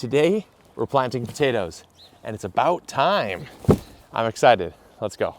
Today, we're planting potatoes, and it's about time. I'm excited. Let's go.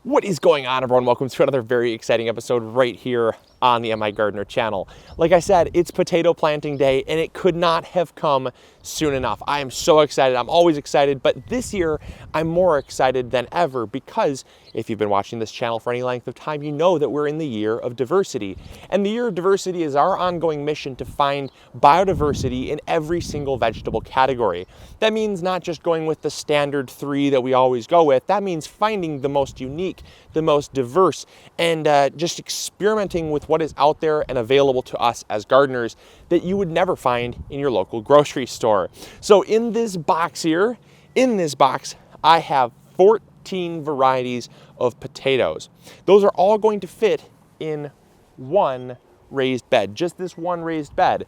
What is going on, everyone? Welcome to another very exciting episode right here on the MIgardener channel. Like I said, it's potato planting day and it could not have come soon enough. I am so excited. I'm always excited, but this year I'm more excited than ever because if you've been watching this channel for any length of time, you know that we're in the year of diversity. And the year of diversity is our ongoing mission to find biodiversity in every single vegetable category. That means not just going with the standard 3 that we always go with. That means finding the most unique, the most diverse, and just experimenting with what is out there and available to us as gardeners that you would never find in your local grocery store. So in this box here, I have 14 varieties of potatoes. Those are all going to fit in one raised bed, just this one raised bed.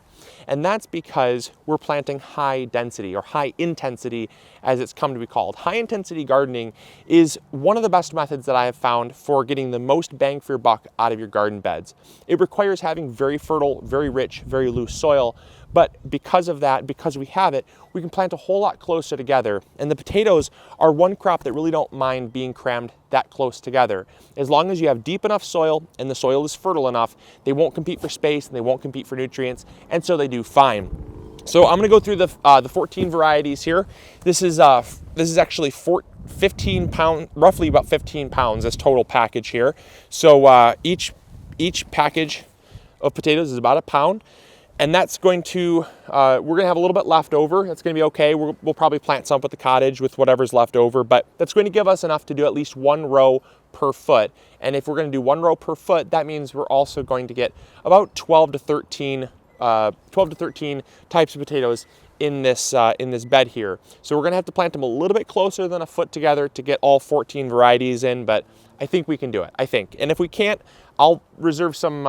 And that's because we're planting high density or high intensity, as it's come to be called. High intensity gardening is one of the best methods that I have found for getting the most bang for your buck out of your garden beds. It requires having very fertile, very rich, very loose soil. But because of that, because we have it, we can plant a whole lot closer together. And the potatoes are one crop that really don't mind being crammed that close together. As long as you have deep enough soil and the soil is fertile enough, they won't compete for space and they won't compete for nutrients, and so they do fine. So I'm going to go through the 14 varieties here. This is actually 15 pound, roughly about 15 pounds, this total package here. So each package of potatoes is about a pound. And that's going to, we're going to have a little bit left over. That's going to be okay. We'll probably plant some at the cottage with whatever's left over, but that's going to give us enough to do at least one row per foot. And if we're going to do one row per foot, that means we're also going to get about 12 to 13 types of potatoes in this bed here. So we're going to have to plant them a little bit closer than a foot together to get all 14 varieties in, but I think we can do it, I think. And if we can't, I'll reserve some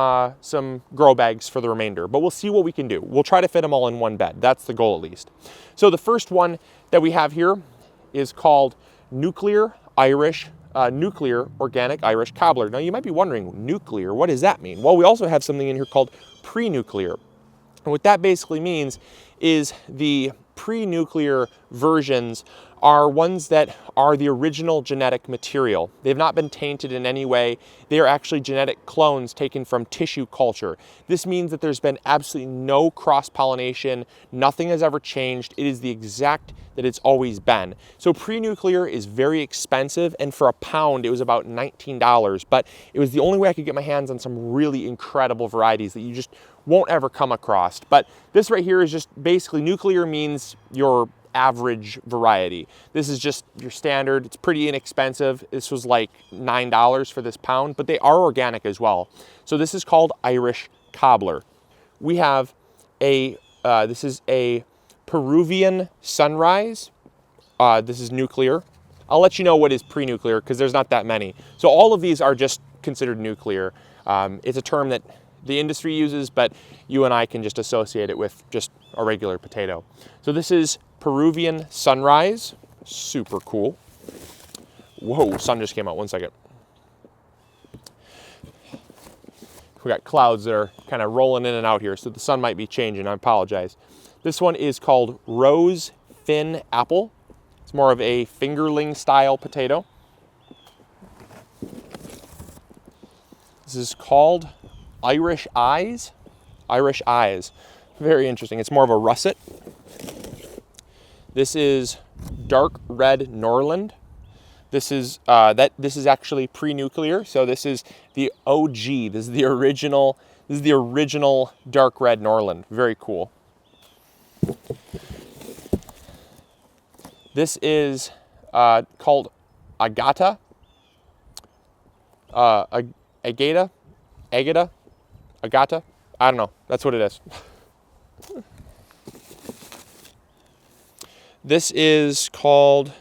grow bags for the remainder, but we'll see what we can do. We'll try to fit them all in one bed. That's the goal, at least. So the first one that we have here is called Nuclear Organic Irish Cobbler. Now you might be wondering, nuclear, what does that mean? Well, we also have something in here called pre-nuclear. And what that basically means is the pre-nuclear versions are ones that are the original genetic material. They've not been tainted in any way. They are actually genetic clones taken from tissue culture. This means that there's been absolutely no cross-pollination. Nothing has ever changed. It is the exact that it's always been. So pre-nuclear is very expensive, and for a pound, it was about $19, but it was the only way I could get my hands on some really incredible varieties that you just won't ever come across. But this right here is just basically, nuclear means your average variety. This is just your standard. It's pretty inexpensive. This was like $9 for this pound, but they are organic as well. So this is called Irish Cobbler. We have this is a Peruvian Sunrise. This is nuclear. I'll let you know what is pre-nuclear because there's not that many. So all of these are just considered nuclear. It's a term that the industry uses, but you and I can just associate it with just a regular potato. So this is Peruvian Sunrise, super cool. Whoa, sun just came out, 1 second. We got clouds that are kind of rolling in and out here, so the sun might be changing, I apologize. This one is called Rose Fin Apple. It's more of a fingerling style potato. This is called Irish Eyes. Irish Eyes. Very interesting. It's more of a russet. This is Dark Red Norland. This is actually pre-nuclear. So this is the OG. This is the original Dark Red Norland. Very cool. This is called Agata. Agata. I don't know. That's what it is. This is called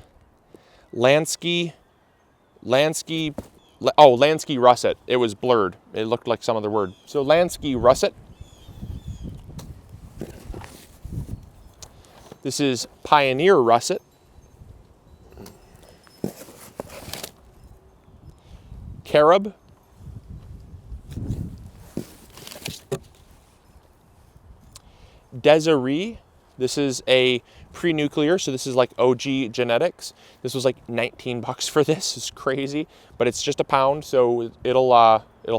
Lansky Russet. It was blurred. It looked like some other word. So Lansky Russet. This is Pioneer Russet. Carob. Desiree. This is a pre-nuclear, so this is like OG genetics. This was like 19 bucks for this. It's crazy, but it's just a pound, so it'll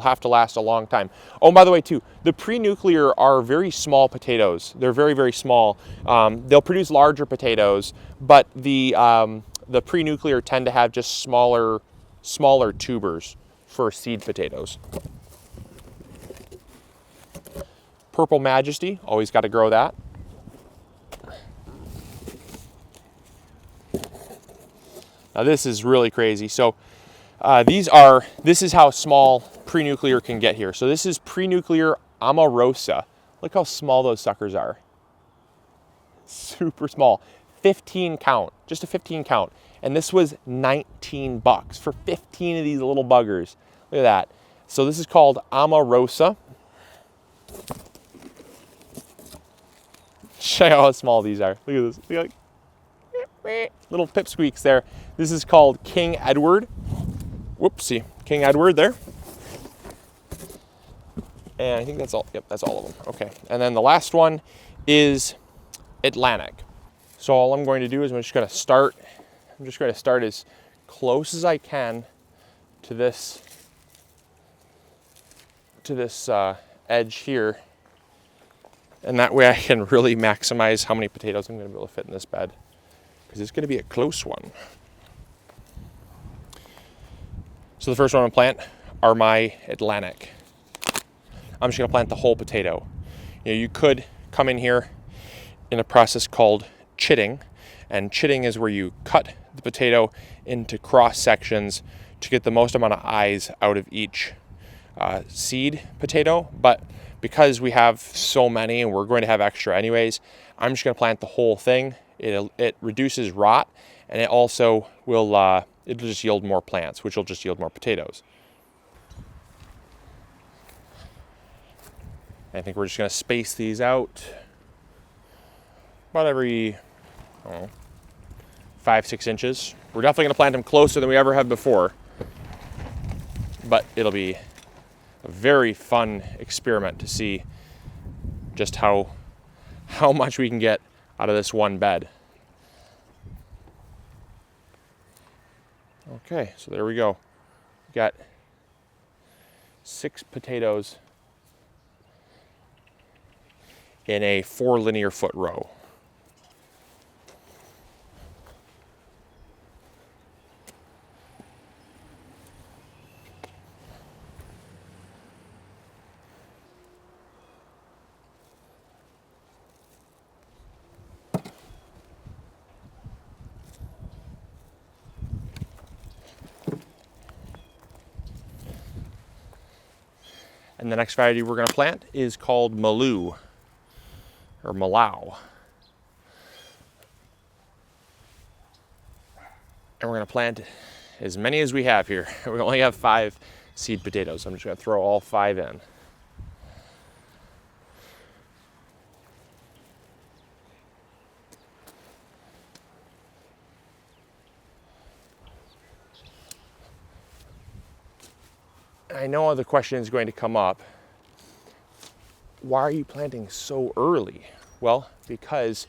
have to last a long time. Oh, and by the way, too, the pre-nuclear are very small potatoes. They're very, very small. They'll produce larger potatoes, but the pre-nuclear tend to have just smaller tubers for seed potatoes. Purple Majesty, always got to grow that. Now this is really crazy. So this is how small pre-nuclear can get here. So this is pre-nuclear Amarosa. Look how small those suckers are. Super small. 15 count, just a 15 count. And this was 19 bucks for 15 of these little buggers. Look at that. So this is called Amarosa. Check out how small these are. Look at this. Look at little pipsqueaks there. This is called King Edward. Whoopsie. King Edward there. And I think that's all. Yep, that's all of them. Okay. And then the last one is Atlantic. So all I'm going to do is I'm just going to start as close as I can to this edge here. And that way I can really maximize how many potatoes I'm going to be able to fit in this bed, because it's going to be a close one. So the first one I'm going to plant are my Atlantic. I'm just going to plant the whole potato. You could come in here in a process called chitting, and chitting is where you cut the potato into cross sections to get the most amount of eyes out of each seed potato. But because we have so many and we're going to have extra anyways, I'm just going to plant the whole thing. It reduces rot, and it also will it'll just yield more plants, which will just yield more potatoes. I think we're just going to space these out about every 5-6 inches. We're definitely going to plant them closer than we ever have before, but it'll be a very fun experiment to see just how much we can get out of this one bed. Okay, so there we go. We got 6 potatoes in a 4 linear foot row. And the next variety we're going to plant is called Malau, or Malau. And we're going to plant as many as we have here. We only have 5 seed potatoes, so I'm just going to throw all 5 in. I know the question is going to come up, why are you planting so early? Well, because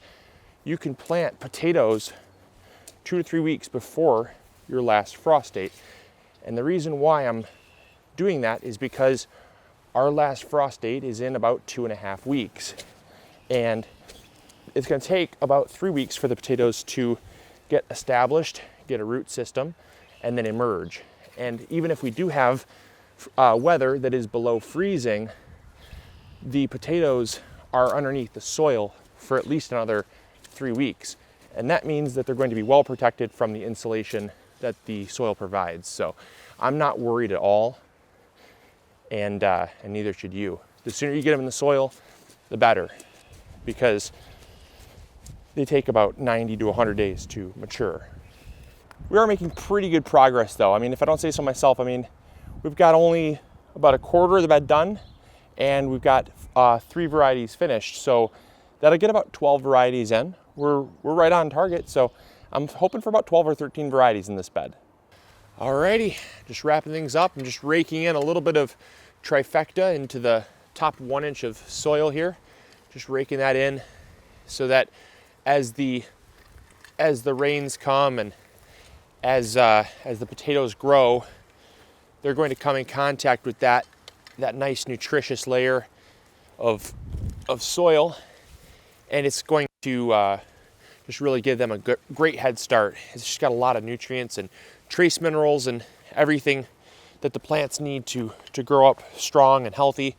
you can plant potatoes 2 to 3 weeks before your last frost date. And the reason why I'm doing that is because our last frost date is in about 2.5 weeks. And it's going to take about 3 weeks for the potatoes to get established, get a root system, and then emerge. And even if we do have weather that is below freezing, the potatoes are underneath the soil for at least another 3 weeks. And that means that they're going to be well protected from the insulation that the soil provides. So I'm not worried at all, and neither should you. The sooner you get them in the soil, the better, because they take about 90 to 100 days to mature. We are making pretty good progress though. I mean, if I don't say so myself, I mean, we've got only about a quarter of the bed done, and we've got 3 varieties finished. So that'll get about 12 varieties in, we're right on target. So I'm hoping for about 12 or 13 varieties in this bed. Alrighty, just wrapping things up. I'm just raking in a little bit of trifecta into the top 1 inch of soil here. Just raking that in so that as the rains come and as the potatoes grow, they're going to come in contact with that nice nutritious layer of soil, and it's going to just really give them a great head start. It's just got a lot of nutrients and trace minerals and everything that the plants need to grow up strong and healthy.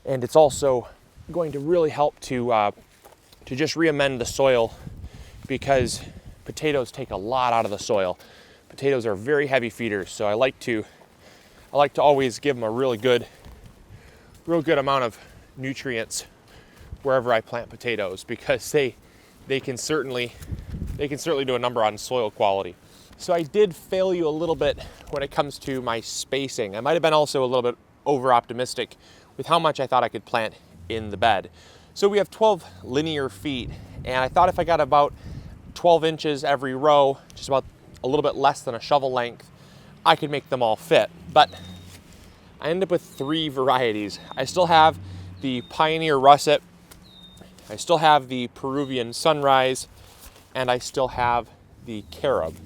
And it's also going to really help to just re-amend the soil, because potatoes take a lot out of the soil. Potatoes are very heavy feeders, so I like to always give them a real good amount of nutrients wherever I plant potatoes, because they can certainly do a number on soil quality. So I did fail you a little bit when it comes to my spacing. I might have been also a little bit over optimistic with how much I thought I could plant in the bed. So we have 12 linear feet, and I thought if I got about 12 inches every row, just about a little bit less than a shovel length, I could make them all fit. But I ended up with 3 varieties. I still have the Pioneer Russet, I still have the Peruvian Sunrise, and I still have the Carob.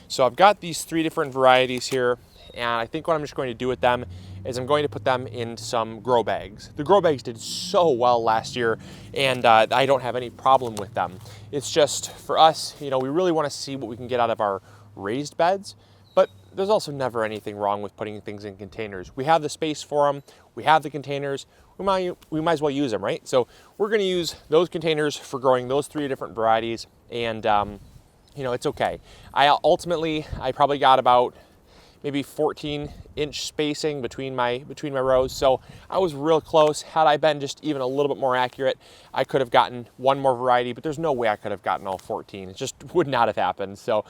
So I've got these 3 different varieties here, and I think what I'm just going to do with them is I'm going to put them in some grow bags. The grow bags did so well last year, and I don't have any problem with them. It's just for us, we really want to see what we can get out of our raised beds, but there's also never anything wrong with putting things in containers. We have the space for them, we have the containers, we might as well use them, right? So we're going to use those containers for growing those 3 different varieties, and it's okay. I probably got about maybe 14-inch spacing between my rows, so I was real close. Had I been just even a little bit more accurate, I could have gotten 1 more variety, but there's no way I could have gotten all 14. It just would not have happened. So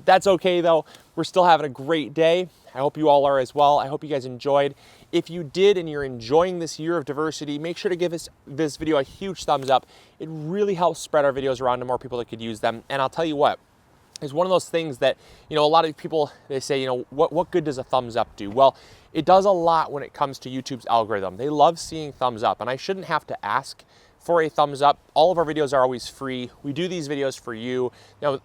that's okay though. We're still having a great day. I hope you all are as well. I hope you guys enjoyed. If you did and you're enjoying this year of diversity, make sure to give this video a huge thumbs up. It really helps spread our videos around to more people that could use them. And I'll tell you what, it's one of those things that, a lot of people, they say, what good does a thumbs up do? Well, it does a lot when it comes to YouTube's algorithm. They love seeing thumbs up, and I shouldn't have to ask for a thumbs up. All of our videos are always free. We do these videos for you. Now,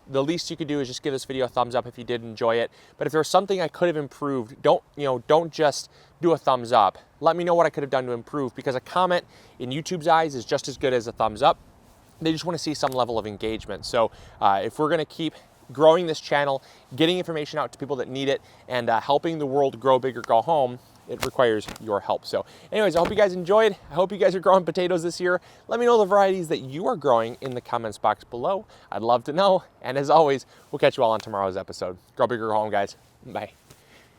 the least you could do is just give this video a thumbs up if you did enjoy it. But if there's something I could have improved, don't just do a thumbs up. Let me know what I could have done to improve, because a comment in YouTube's eyes is just as good as a thumbs up. They just want to see some level of engagement. So if we're going to keep growing this channel, getting information out to people that need it, and helping the world grow big or go home, it requires your help. So anyways, I hope you guys enjoyed. I hope you guys are growing potatoes this year. Let me know the varieties that you are growing in the comments box below. I'd love to know. And as always, we'll catch you all on tomorrow's episode. Grow big or go home, guys. Bye.